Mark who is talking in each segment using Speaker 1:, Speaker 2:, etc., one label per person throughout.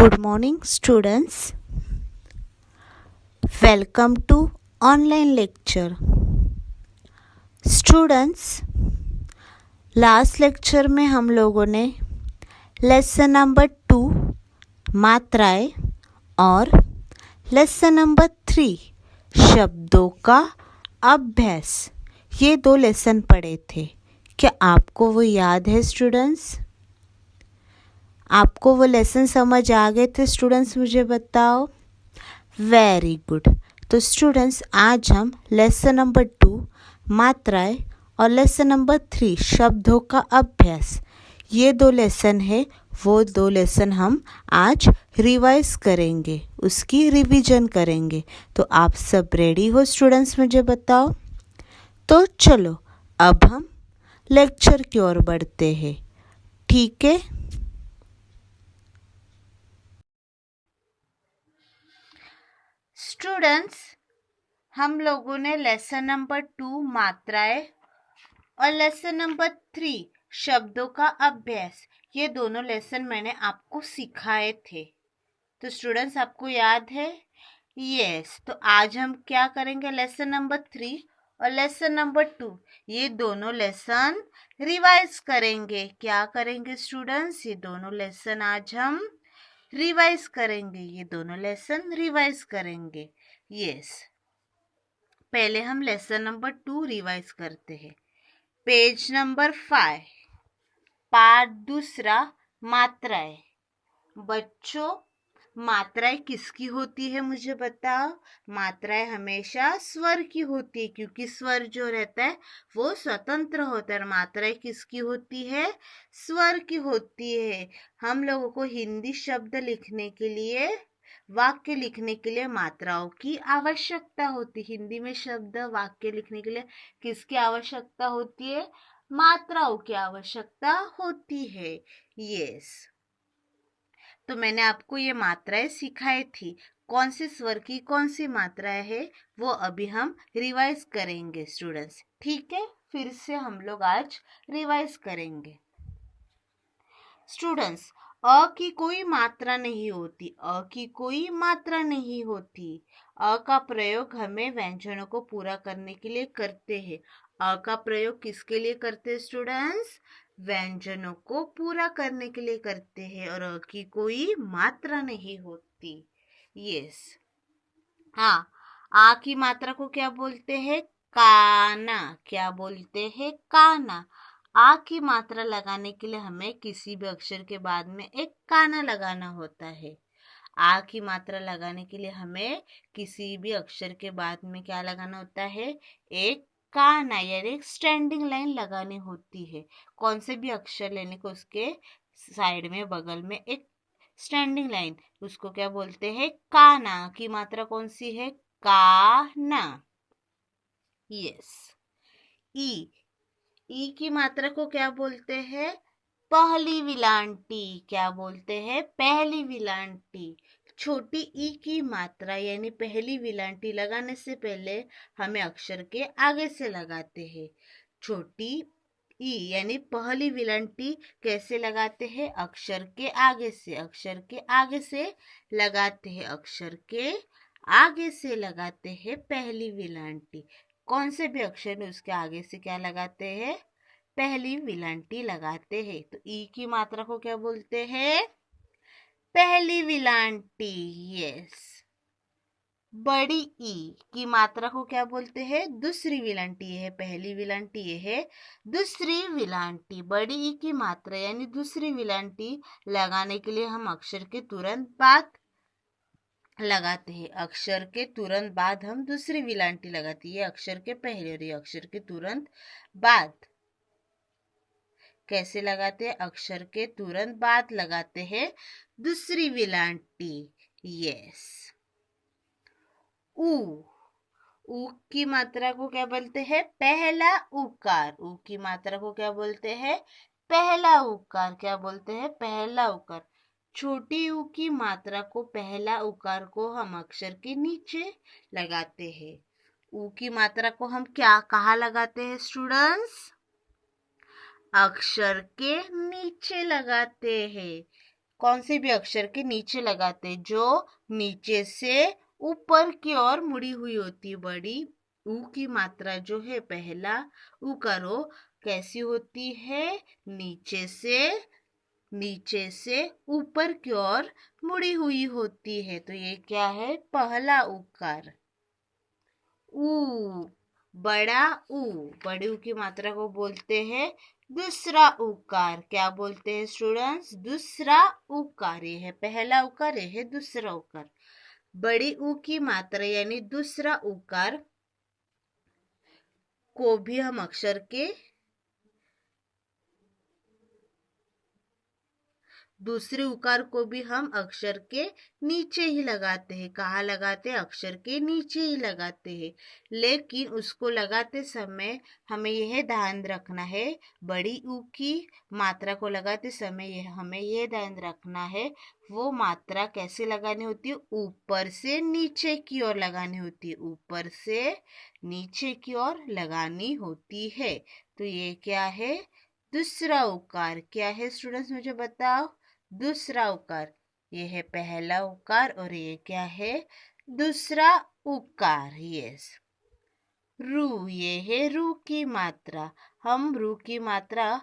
Speaker 1: Good morning, students. Welcome to online lecture. Students, last lecture में हम लोगों ने लेसन नंबर 2 मात्राएं और लेसन नंबर 3 शब्दों का अभ्यास ये 2 लेसन पढ़े थे. क्या आपको वो याद है स्टूडेंट्स? आपको वो लेसन समझ आ गए थे स्टूडेंट्स? मुझे बताओ. Very good. तो स्टूडेंट्स आज हम लेसन नंबर 2 मात्राएं और लेसन नंबर 3 शब्दों का अभ्यास ये 2 लेसन है, वो 2 लेसन हम आज रिवाइज करेंगे, उसकी रिवीजन करेंगे. तो आप सब रेडी हो स्टूडेंट्स? मुझे बताओ. तो चलो अब हम लेक्चर की ओर बढ़ते हैं. ठीक है. स्टूडेंट्स, हम लोगों ने लेसन नंबर 2 मात्राएं और लेसन नंबर 3 शब्दों का अभ्यास ये दोनों लेसन मैंने आपको सिखाए थे. तो स्टूडेंट्स आपको याद है? यस. तो आज हम क्या करेंगे? लेसन नंबर 3 और लेसन नंबर 2 ये दोनों लेसन रिवाइज करेंगे. क्या करेंगे स्टूडेंट्स? ये दोनों लेसन आज हम रिवाइज करेंगे. ये दोनों लेसन रिवाइज करेंगे. यस. पहले हम लेसन नंबर 2 रिवाइज करते हैं. पेज नंबर 5 पार्ट दूसरा मात्राएं. बच्चों, मात्राएं किसकी होती है मुझे बताओ. मात्राएं हमेशा स्वर की होती है क्योंकि स्वर जो रहता है वो स्वतंत्र होता है. मात्राएं किसकी होती है? स्वर की होती है. हम लोगों को हिंदी शब्द लिखने के लिए, वाक्य लिखने के लिए मात्राओं की आवश्यकता होती है. हिंदी में शब्द वाक्य लिखने के लिए किसकी आवश्यकता होती है? मात्राओं की आवश्यकता होती है. यस. तो मैंने आपको ये मात्राएं सिखाई थी. कौन से स्वर की कौन सी मात्राएं है वो अभी हम रिवाइज करेंगे स्टूडेंट्स. ठीक है. फिर से हम लोग आज रिवाइज करेंगे. स्टूडेंट्स, अ की कोई मात्रा नहीं होती. अ की कोई मात्रा नहीं होती. अ का प्रयोग हमें व्यंजनों को पूरा करने के लिए करते हैं. अ का प्रयोग किसके लिए करते हैं स्टूडेंट्स? व्यंजनों को पूरा करने के लिए करते हैं. और अ की कोई मात्रा नहीं होती. यस. हाँ, आ की मात्रा को क्या बोलते हैं? काना. क्या बोलते हैं? काना. आ की मात्रा लगाने के लिए हमें किसी भी अक्षर के बाद में एक काना लगाना होता है. आ की मात्रा लगाने के लिए हमें किसी भी अक्षर के बाद में क्या लगाना होता है? एक काना यानी एक स्टैंडिंग लाइन लगानी होती है. कौन से भी अक्षर लेने को उसके साइड में बगल में एक स्टैंडिंग लाइन, उसको क्या बोलते हैं? काना. की मात्रा कौन सी है? काना. यस. ई. ई की मात्रा को क्या बोलते हैं? पहली विलांटी. क्या बोलते हैं? पहली विलांटी. छोटी ई की मात्रा यानी पहली विलांटी लगाने से पहले हमें अक्षर के आगे से लगाते हैं. छोटी ई यानी पहली विलांटी कैसे लगाते हैं? अक्षर के आगे से. अक्षर के आगे से लगाते हैं. अक्षर के आगे से लगाते हैं पहली विलांटी. कौन से भी अक्षर में उसके आगे से क्या लगाते हैं? पहली विलांटी लगाते हैं. तो ई की मात्रा को क्या बोलते हैं? पहली विलांटी. यस. बड़ी ई की मात्रा को क्या बोलते हैं? दूसरी विलांटी. ये है पहली विलांटी, ये है दूसरी विलांटी. बड़ी ई की मात्रा यानी दूसरी विलांटी लगाने के लिए हम अक्षर के तुरंत बाद लगाते हैं. अक्षर के तुरंत बाद हम दूसरी विलांटी लगाते हैं. ये अक्षर के पहले और ये अक्षर के तुरंत बाद. कैसे लगाते हैं? अक्षर के तुरंत बाद लगाते हैं दूसरी विलांटी. यस. ऊ. ऊ की मात्रा को क्या बोलते हैं? पहला उकार. ऊ की मात्रा को क्या बोलते हैं? पहला उकार. क्या बोलते हैं? पहला उकार. छोटी ऊ की मात्रा को पहला उकार को हम अक्षर के नीचे लगाते हैं. ऊ की मात्रा को हम क्या कहाँ लगाते हैं स्टूडेंट्स? अक्षर के नीचे लगाते हैं. कौन से भी अक्षर के नीचे लगाते हैं जो नीचे से ऊपर की ओर मुड़ी हुई होती है। बड़ी ऊ की मात्रा जो है पहला उकार वो कैसी होती है, नीचे से ऊपर की ओर मुड़ी हुई होती है। तो ये क्या है, पहला उकार। ऊ, बड़ा ऊ, बड़े ऊ की मात्रा को बोलते हैं दूसरा उकार। क्या बोलते हैं स्टूडेंट्स, दूसरा उकार। ये है पहला उकार, ये है दूसरा उकार। बड़ी ऊ की मात्रा यानी दूसरा उकार को भी हम अक्षर के दूसरे उकार को भी हम अक्षर के नीचे ही लगाते हैं। कहाँ लगाते हैं, अक्षर के नीचे ही लगाते हैं। लेकिन उसको लगाते समय हमें यह ध्यान रखना है, बड़ी ऊ की मात्रा को लगाते समय हमें यह ध्यान रखना है, वो मात्रा कैसे लगानी होती है, ऊपर से नीचे की ओर लगानी होती है, ऊपर से नीचे की ओर लगानी होती है। तो ये क्या है, दूसरा उकार। क्या है स्टूडेंट्स, मुझे बताओ। दूसरा उकार। ये है पहला उकार और ये क्या है, दूसरा उकार। यस। रू, ये है रू की मात्रा। हम रू की मात्रा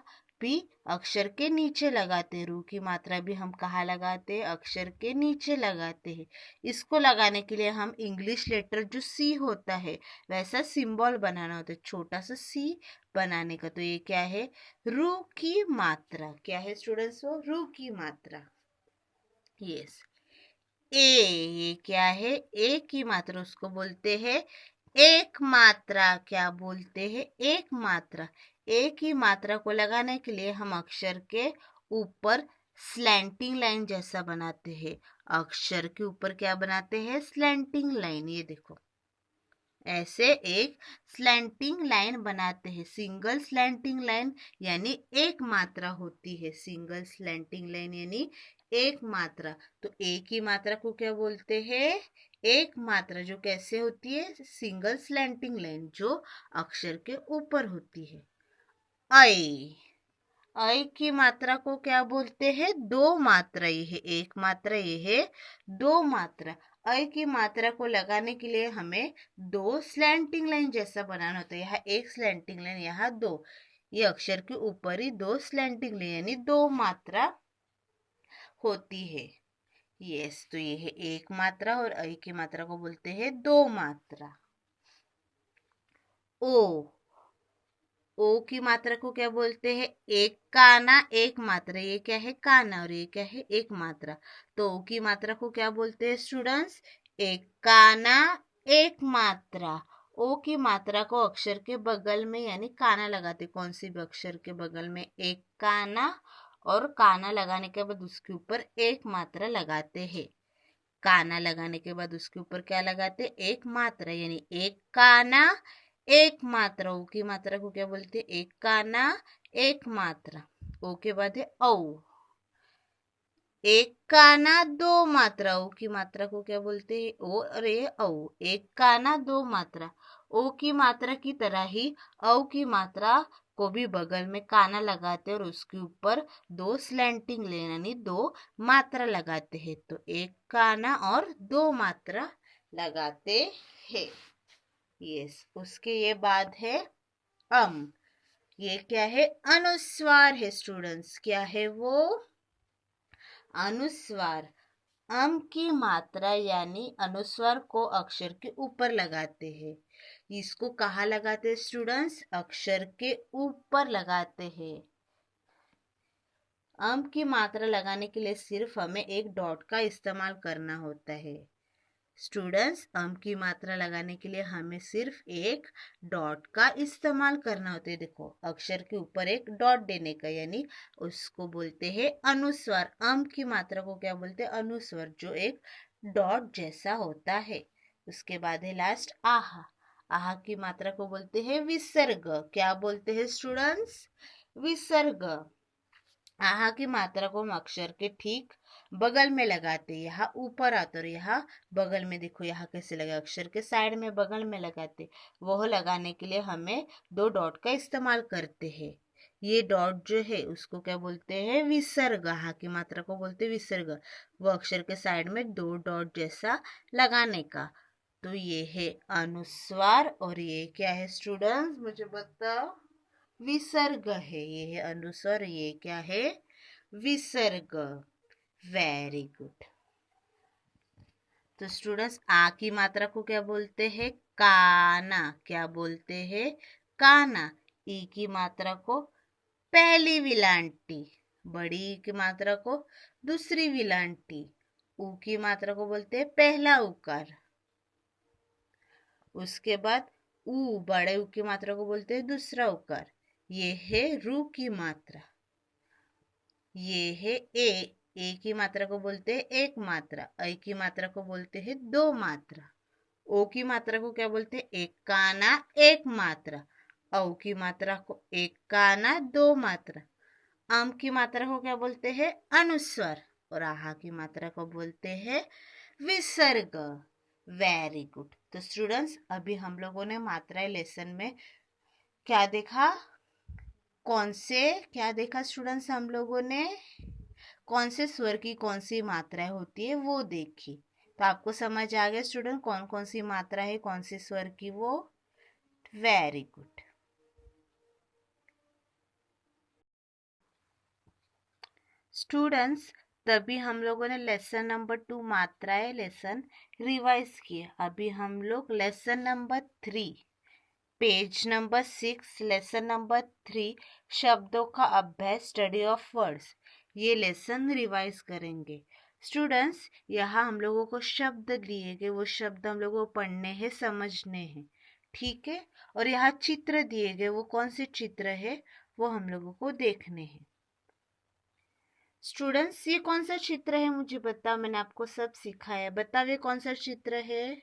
Speaker 1: भी अक्षर के नीचे लगाते हैं। रू की मात्रा भी हम कहाँ लगाते हैं, अक्षर के नीचे लगाते हैं। इसको लगाने के लिए हम इंग्लिश लेटर जो सी होता है वैसा सिंबल बनाना होता है, छोटा सा सी बनाने का। तो ये क्या है, रू की मात्रा। क्या है स्टूडेंट्स, वो रू की मात्रा। यस। ये क्या है, ए की मात्रा, उसको बोलते हैं एक मात्रा। क्या बोलते हैं, एक मात्रा। ए की मात्रा को लगाने के लिए हम अक्षर के ऊपर स्लैंटिंग लाइन जैसा बनाते हैं। अक्षर के ऊपर क्या बनाते हैं, स्लैंटिंग लाइन। ये देखो, ऐसे एक स्लैंटिंग लाइन बनाते हैं। सिंगल स्लैंटिंग लाइन यानी एक मात्रा होती है। सिंगल स्लैंटिंग लाइन यानी एक मात्रा। तो एक ही मात्रा को क्या बोलते हैं, एक मात्रा। जो कैसे होती है, सिंगल स्लैंटिंग लाइन जो अक्षर के ऊपर होती है। आई, आई की मात्रा को क्या बोलते हैं, दो मात्रा। ये है एक मात्रा, ये है दो मात्रा। आई की मात्रा को लगाने के लिए हमें दो स्लैंटिंग लाइन जैसा बनाना होता है। यहाँ एक स्लैंटिंग लाइन, यहाँ दो। ये अक्षर के ऊपर ही दो स्लैंटिंग लाइन यानी दो मात्रा होती है। यस, तो ये है एक मात्रा और आई की मात्रा को बोलते हैं दो मात्रा। ओ, ओ की मात्रा को क्या बोलते हैं, एक काना एक मात्रा। ये क्या है, काना, और ये क्या है, एक मात्रा। तो ओ की मात्रा को क्या बोलते हैं स्टूडेंट्स, एक काना एक मात्रा। ओ की मात्रा को अक्षर के बगल में यानी काना लगाते, कौन सी भी अक्षर के बगल में एक काना, और काना लगाने के बाद उसके ऊपर एक मात्रा लगाते हैं। काना लगाने के बाद उसके ऊपर क्या लगाते, एक मात्रा यानी एक काना एक मात्रा। ओ की मात्रा को क्या बोलते हैं, एक काना एक मात्रा। ओ के बाद है औ, एक काना दो मात्रा। ओ की मात्रा को क्या बोलते हैं, ओ और ये औ। एक काना दो मात्रा। ओ की मात्रा की तरह ही औ की मात्रा को भी बगल में काना लगाते और उसके ऊपर दो स्लैंटिंग लाइन यानी दो मात्रा लगाते हैं। तो एक काना और दो मात्रा लगाते हैं। यस, उसके ये बाद है ये क्या है, अनुस्वार है स्टूडेंट्स। क्या है वो, अनुस्वार। की मात्रा यानी अनुस्वार को अक्षर के ऊपर लगाते हैं। इसको कहाँ लगाते हैं स्टूडेंट्स, अक्षर के ऊपर लगाते हैं। की मात्रा लगाने के लिए सिर्फ हमें एक डॉट का इस्तेमाल करना होता है। स्टूडेंट्स, की मात्रा लगाने के लिए हमें सिर्फ एक डॉट का इस्तेमाल करना होता है। देखो, अक्षर के ऊपर एक डॉट देने का यानी उसको बोलते हैं अनुस्वार। की मात्रा को क्या बोलते हैं, अनुस्वार, जो एक डॉट जैसा होता है। उसके बाद है लास्ट आहा। आहा की मात्रा को बोलते हैं विसर्ग। क्या बोलते हैं स्टूडेंट्स, विसर्ग। आहा की मात्रा को हम अक्षर के ठीक बगल में लगाते हैं। यहाँ ऊपर आता और यहाँ बगल में, देखो यहाँ कैसे लगा, अक्षर के साइड में बगल में लगाते। वह लगाने के लिए हमें दो डॉट का इस्तेमाल करते हैं। ये डॉट जो है उसको क्या बोलते हैं, विसर्ग। हा की मात्रा को बोलते हैं विसर्ग। वो अक्षर के साइड में दो डॉट जैसा लगाने का। तो ये है अनुस्वार और ये क्या है स्टूडेंट्स, मुझे बताओ। विसर्ग है। ये है अनुस्वार, ये क्या है, विसर्ग। Very good. तो स्टूडेंट्स आ की मात्रा को क्या बोलते हैं, काना। क्या बोलते हैं, काना। ई की मात्रा को पहली विलांटी। बड़ी ई की मात्रा को दूसरी विलांटी। ऊ की मात्रा को बोलते हैं पहला उकार। उसके बाद ऊ, बड़े ऊ की मात्रा को बोलते हैं दूसरा उकार। ये है रू की मात्रा। ये है ए की मात्रा को बोलते हैं एक मात्रा। ऐ की मात्रा को बोलते हैं दो मात्रा। ओ की मात्रा को क्या बोलते हैं, एक काना एक मात्रा। औ की मात्रा को एक काना दो मात्रा। अम की मात्रा को क्या बोलते हैं, अनुस्वर। और आहा की मात्रा को बोलते हैं विसर्ग। Very good. तो स्टूडेंट्स अभी हम लोगों ने मात्राएं लेसन में क्या देखा, कौन से क्या देखा स्टूडेंट्स, हम लोगों ने कौन से स्वर की कौन सी मात्राएं होती है वो देखी। तो आपको समझ आ गया स्टूडेंट कौन कौन सी मात्रा है, कौन से स्वर की वो। Very good students. तभी हम लोगों ने लेसन नंबर 2 मात्राएं लेसन रिवाइज किए। अभी हम लोग lesson number 3 page number 6 lesson number 3 शब्दों का अभ्यास स्टडी ऑफ वर्ड्स, ये लेसन रिवाइज करेंगे। स्टूडेंट्स यहाँ हम लोगों को शब्द दिए गए, वो शब्द हम लोगों को पढ़ने हैं समझने हैं, ठीक है। और यहाँ चित्र दिए गए, वो कौन से चित्र है वो हम लोगों को देखने हैं। स्टूडेंट्स ये कौन सा चित्र है मुझे बताओ, मैंने आपको सब सिखाया, बताओ ये कौन सा चित्र है।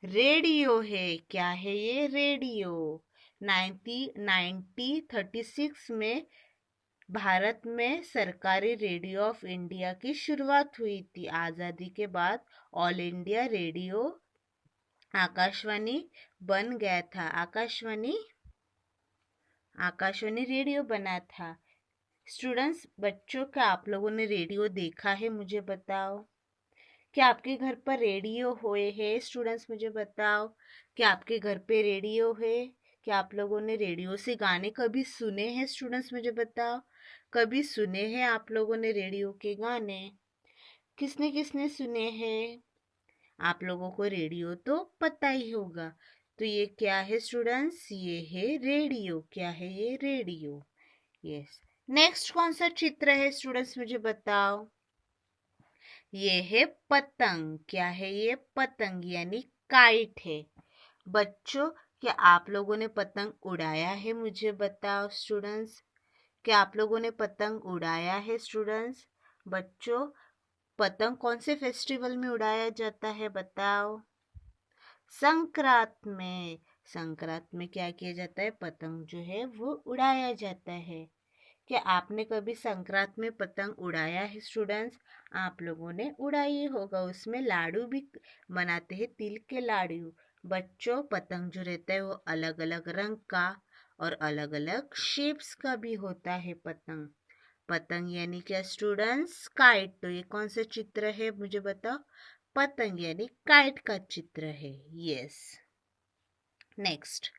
Speaker 1: रेडियो है। क्या है ये, रेडियो। 1936 में भारत में सरकारी रेडियो ऑफ इंडिया की शुरुआत हुई थी। आज़ादी के बाद ऑल इंडिया रेडियो आकाशवाणी बन गया था। आकाशवाणी रेडियो बना था। स्टूडेंट्स बच्चों, क्या आप लोगों ने रेडियो देखा है मुझे बताओ। क्या आपके घर पर रेडियो हुए है स्टूडेंट्स, मुझे बताओ। क्या आपके घर पे रेडियो है। क्या आप लोगों ने रेडियो से गाने कभी सुने हैं स्टूडेंट्स, मुझे बताओ। कभी सुने हैं आप लोगों ने रेडियो के गाने, किसने किसने सुने हैं। आप लोगों को रेडियो तो पता ही होगा। तो ये क्या है स्टूडेंट्स, ये है रेडियो। क्या है ये, रेडियो। यस। नेक्स्ट कौन सा चित्र है स्टूडेंट्स, मुझे बताओ। ये है पतंग। क्या है ये, पतंग यानी काइट है। बच्चों क्या आप लोगों ने पतंग उड़ाया है मुझे बताओ स्टूडेंट्स। क्या आप लोगों ने पतंग उड़ाया है स्टूडेंट्स। बच्चों पतंग कौन से फेस्टिवल में उड़ाया जाता है बताओ। संक्रांत में। संक्रांत में क्या किया जाता है, पतंग जो है वो उड़ाया जाता है। क्या आपने कभी संक्रांत में पतंग उड़ाया है स्टूडेंट्स। आप लोगों ने उड़ाई होगा। उसमें लाडू भी बनाते हैं, तिल के लाडू। बच्चों पतंग जो रहता है वो अलग अलग रंग का और अलग अलग शेप्स का भी होता है पतंग। पतंग यानी क्या स्टूडेंट्स, काइट। तो ये कौन सा चित्र है मुझे बताओ। पतंग यानी काइट का चित्र है। यस। नेक्स्ट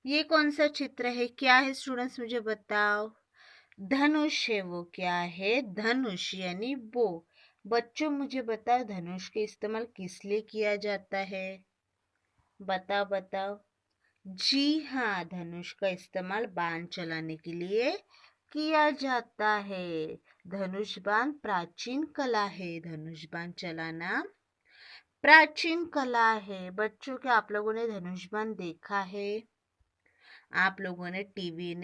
Speaker 1: ये कौन सा चित्र है, क्या है स्टूडेंट्स मुझे बताओ। धनुष है वो। क्या है, धनुष यानी बो। बच्चों मुझे बताओ धनुष के इस्तेमाल किस लिए किया जाता है, बताओ बताओ। जी हाँ, धनुष का इस्तेमाल बाण चलाने के लिए किया जाता है। धनुष बाण प्राचीन कला है। धनुष बाण चलाना प्राचीन कला है। बच्चों क्या आप लोगों ने धनुष बाण देखा है। आप लोगों ने टीवी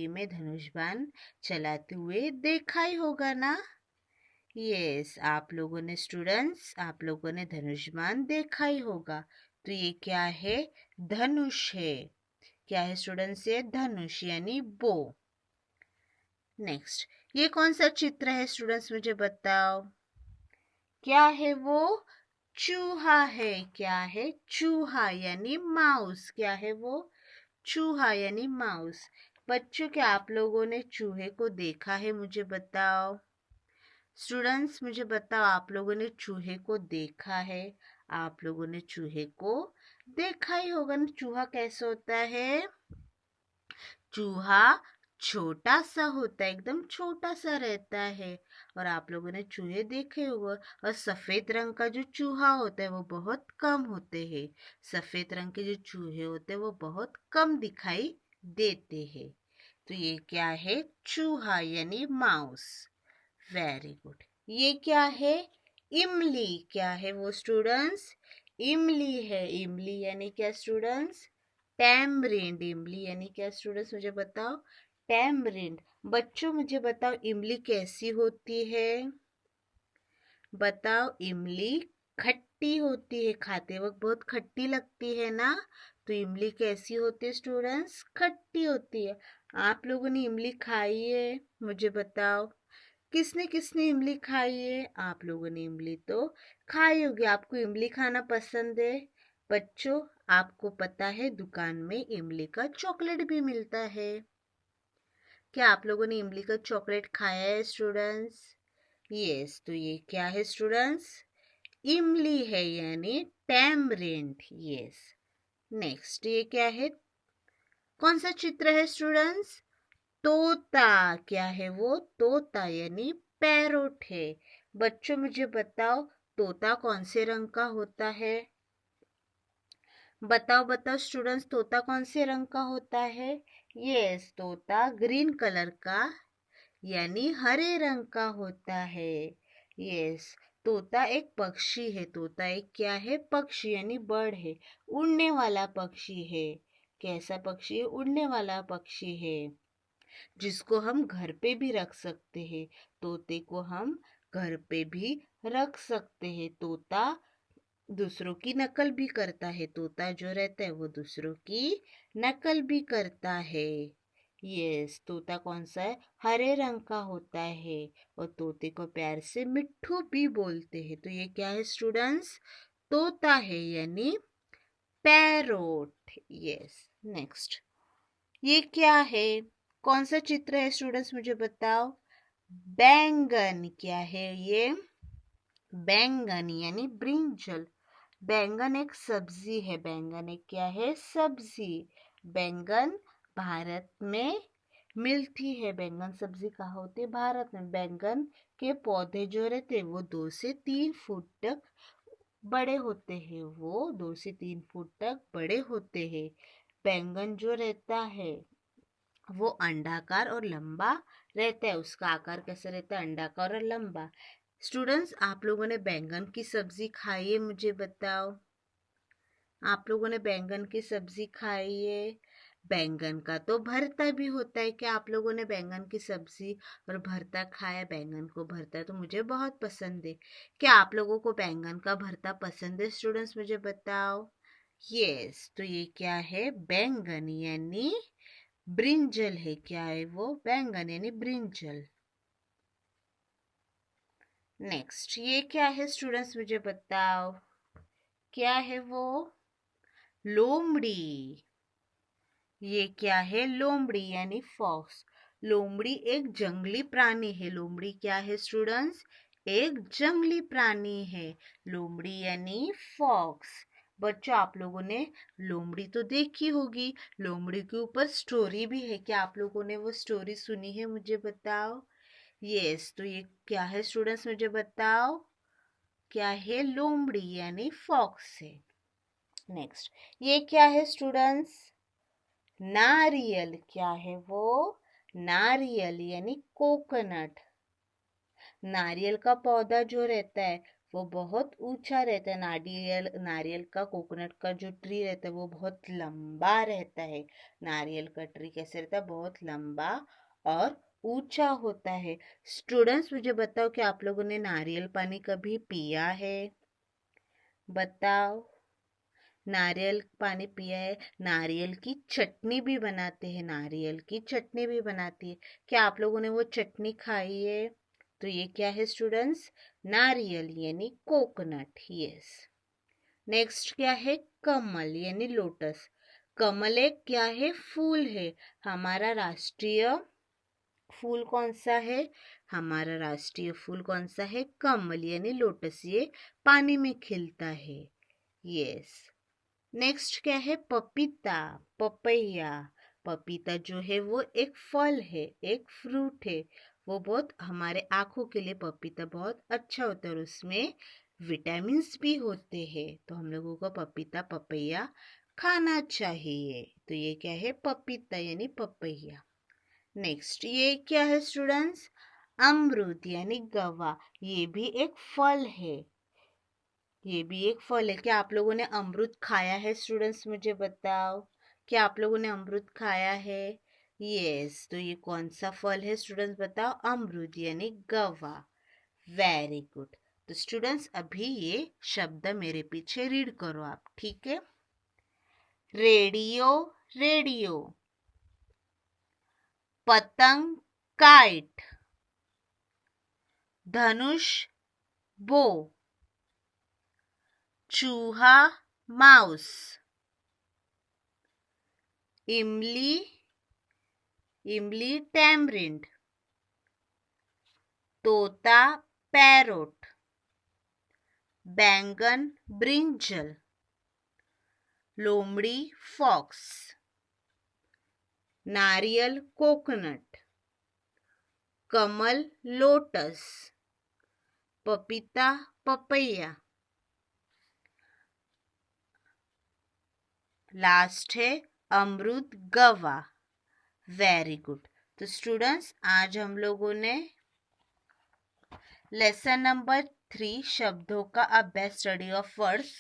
Speaker 1: में धनुष बाण चलाते हुए देखा ही होगा ना। यस, आप लोगों ने स्टूडेंट्स, आप लोगों ने धनुष बाण देखा ही होगा। तो ये क्या है, धनुष है। क्या है स्टूडेंट्स, ये धनुष यानी बो। नेक्स्ट ये कौन सा चित्र है स्टूडेंट्स, मुझे बताओ। क्या है वो, चूहा है। क्या है, चूहा यानी माउस। क्या है वो, चूहा यानी माउस। बच्चों, क्या आप लोगों ने चूहे को देखा है? मुझे बताओ। स्टूडेंट्स, मुझे बताओ, आप लोगों ने चूहे को देखा है? आप लोगों ने चूहे को देखा ही होगा ना। चूहा कैसा होता है? चूहा छोटा सा होता है, एकदम छोटा सा रहता है। और आप लोगों ने चूहे देखे होंगे। और सफेद रंग का जो चूहा होता है वो बहुत कम होते हैं। सफेद रंग के जो चूहे होते हैं वो बहुत कम दिखाई देते हैं। तो ये क्या है? चूहा यानी माउस। Very good. ये क्या है? इमली। क्या है वो स्टूडेंट्स? इमली है। इमली यानी क्या स्टूडेंट्स? टैमरिंड। इमली यानी क्या स्टूडेंट्स? मुझे बताओ। टैमरिंड। बच्चों, मुझे बताओ, इमली कैसी होती है? बताओ। इमली खट्टी होती है, खाते वक्त बहुत खट्टी लगती है ना। तो इमली कैसी होती है स्टूडेंट्स? खट्टी होती है। आप लोगों ने इमली खाई है? मुझे बताओ। किसने किसने इमली खाई है? आप लोगों ने इमली तो खाई होगी। आपको इमली खाना पसंद है? बच्चों, आपको पता है दुकान में इमली का चॉकलेट भी मिलता है। क्या आप लोगों ने इमली का चॉकलेट खाया है स्टूडेंट्स? यस। तो ये क्या है स्टूडेंट्स? इमली है यानी टैमरिंड। यस। नेक्स्ट, ये क्या है? कौन सा चित्र है स्टूडेंट्स? तोता। क्या है वो? तोता यानी पैरोट है। बच्चों, मुझे बताओ, तोता कौन से रंग का होता है? बताओ बताओ स्टूडेंट्स, तोता कौन से रंग का होता है? यस, तोता ग्रीन कलर का यानी हरे रंग का होता है। यस। तोता एक पक्षी है। तोता एक क्या है? पक्षी यानी बर्ड है। उड़ने वाला पक्षी है। कैसा पक्षी है? उड़ने वाला पक्षी है, जिसको हम घर पे भी रख सकते हैं। तोते को हम घर पे भी रख सकते हैं। तोता दूसरों की नकल भी करता है। तोता जो रहता है वो दूसरों की नकल भी करता है। यस। तोता कौन सा है? हरे रंग का होता है। और तोते को प्यार से मिट्ठू भी बोलते हैं। तो ये क्या है स्टूडेंट्स? तोता है यानी पैरोट। यस। नेक्स्ट, ये क्या है? कौन सा चित्र है स्टूडेंट्स? मुझे बताओ। बैंगन। क्या है ये? बैंगन यानी ब्रिंजल। बैंगन एक सब्जी है। बैंगन एक क्या है? सब्जी। बैंगन भारत में मिलती है। बैंगन सब्जी कहाँ होती है? भारत में। बैंगन के पौधे जो रहते हैं वो 2 से 3 फुट तक बड़े होते हैं। वो 2 से 3 फुट तक बड़े होते हैं। बैंगन जो रहता है वो अंडाकार और लंबा रहता है। उसका आकार कैसा रहता है? अंडाकार और लंबा। स्टूडेंट्स, आप लोगों ने बैंगन की सब्जी खाई है? मुझे बताओ। आप लोगों ने बैंगन की सब्जी खाई है? बैंगन का तो भरता भी होता है। क्या आप लोगों ने बैंगन की सब्जी और भरता खाया? बैंगन को भरता तो मुझे बहुत पसंद है। क्या आप लोगों को बैंगन का भरता पसंद है स्टूडेंट्स? मुझे बताओ। यस। तो ये क्या है? बैंगन यानी ब्रिंजल है। क्या है वो? बैंगन यानी ब्रिंजल। नेक्स्ट, ये क्या है स्टूडेंट्स? मुझे बताओ। क्या है वो? लोमड़ी। ये क्या है? लोमड़ी यानी फॉक्स। लोमड़ी एक जंगली प्राणी है। लोमड़ी क्या है स्टूडेंट्स? एक जंगली प्राणी है। लोमड़ी यानी फॉक्स। बच्चों, आप लोगों ने लोमड़ी तो देखी होगी। लोमड़ी के ऊपर स्टोरी भी है। क्या आप लोगों ने वो स्टोरी सुनी है? मुझे बताओ। यस। तो ये क्या है स्टूडेंट्स? मुझे बताओ। क्या है? लोमड़ी यानी फॉक्स है। नेक्स्ट, ये क्या है स्टूडेंट्स? नारियल। क्या है वो? नारियल यानी कोकोनट। नारियल का पौधा जो रहता है वो बहुत ऊंचा रहता है। नारियल नारियल का, कोकोनट का जो ट्री रहता है वो बहुत लंबा रहता है। नारियल का ट्री कैसे रहता है? बहुत लंबा और ऊंचा होता है। स्टूडेंट्स, मुझे बताओ कि आप लोगों ने नारियल पानी कभी पिया है? बताओ। नारियल पानी पिया है? नारियल की चटनी भी बनाते हैं। नारियल की चटनी भी बनाती है। क्या आप लोगों ने वो चटनी खाई है? तो ये क्या है स्टूडेंट्स? नारियल यानी कोकोनट। यस। नेक्स्ट क्या है? कमल यानी लोटस। कमल एक क्या है? फूल है। हमारा राष्ट्रीय फूल कौन सा है? हमारा राष्ट्रीय फूल कौन सा है? कमल यानी लोटस। ये पानी में खिलता है। यस। नेक्स्ट क्या है? पपीता, पपैया। पपीता जो है वो एक फल है, एक फ्रूट है। वो बहुत हमारे आंखों के लिए पपीता बहुत अच्छा होता है और उसमें विटामिन्स भी होते हैं। तो हम लोगों को पपीता, पपैया खाना चाहिए। तो ये क्या है? पपीता यानी पपैया। नेक्स्ट ये क्या है स्टूडेंट्स? अमरूद यानी गवा। ये भी एक फल है। ये भी एक फल है। क्या आप लोगों ने अमरूद खाया है स्टूडेंट्स? मुझे बताओ, क्या आप लोगों ने अमरूद खाया है? यस। तो ये कौन सा फल है स्टूडेंट्स? बताओ। अमरूद यानी गवा। Very good. तो स्टूडेंट्स अभी ये शब्द मेरे पीछे रीड करो आप, ठीक है? Radio, radio. पतंग, काइट। धनुष, बो। चूहा, माउस। इमली, इमली टैमरिंड। तोता, पैरोट। बैंगन, ब्रिंजल। लोमड़ी, फॉक्स। नारियल, कोकोनट। कमल, लोटस। पपीता, पपैया। लास्ट है अमरूद, गवा। Very good. तो स्टूडेंट्स आज हम लोगों ने लेसन नंबर 3 शब्दों का अभ्यास, स्टडी ऑफ वर्ड्स,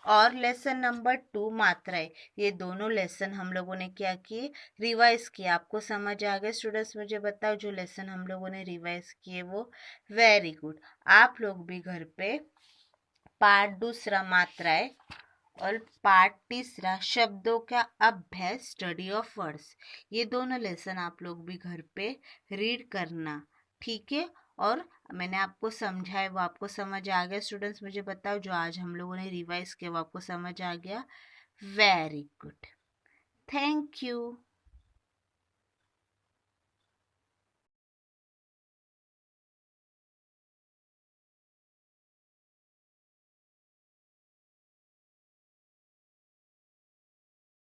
Speaker 1: और लेसन नंबर 2 मात्राएं, ये दोनों लेसन हम लोगों ने क्या किए? रिवाइज किए। आपको समझ आ गया स्टूडेंट्स? मुझे बताओ जो लेसन हम लोगों ने रिवाइज किए वो। Very good. आप लोग भी घर पे पार्ट दूसरा मात्राएं और पार्ट तीसरा शब्दों का अभ्यास, स्टडी ऑफ वर्ड्स, ये दोनों लेसन आप लोग भी घर पे रीड करना, ठीक है? और मैंने आपको समझाया वो आपको समझ आ गया स्टूडेंट्स? मुझे बताओ जो आज हम लोगों ने रिवाइज किया वो आपको समझ आ गया? Very good. Thank you.